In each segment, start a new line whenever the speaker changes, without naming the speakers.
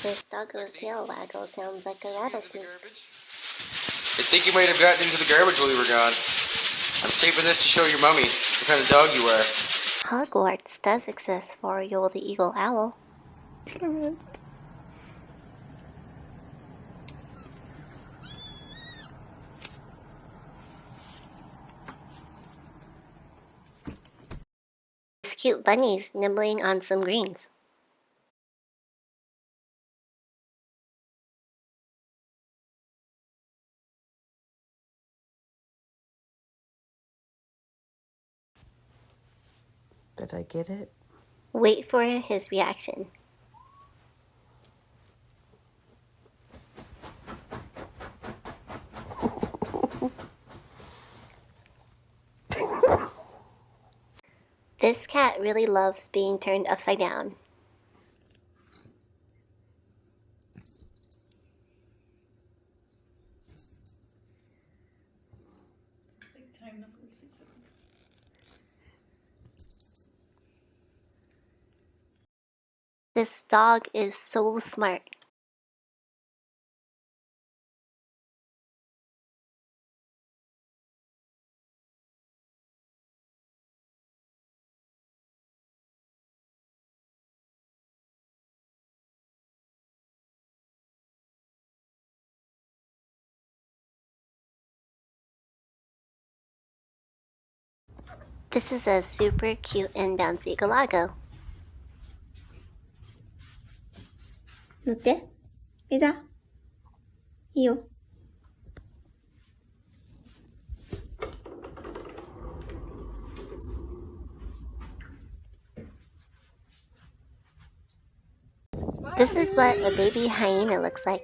This doggo's tail waggle sounds like a rattlesnake.
I think you might have gotten into the garbage while you were gone. I'm taping this to show your mummy what kind of dog you are.
Hogwarts does exist for Yoll the eagle owl. This cute bunny's nibbling on some greens.
Did I get it?
Wait for his reaction. This cat really loves being turned upside down.
Time number 6 seconds.
This dog is so smart. This is a super cute and bouncy galago.
乗って。いざ。いいよ。
This is what a baby hyena looks like.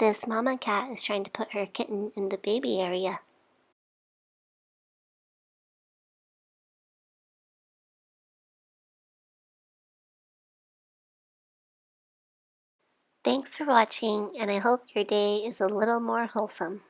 This mama cat is trying to put her kitten in the baby area. Thanks for watching, and I hope your day is a little more wholesome.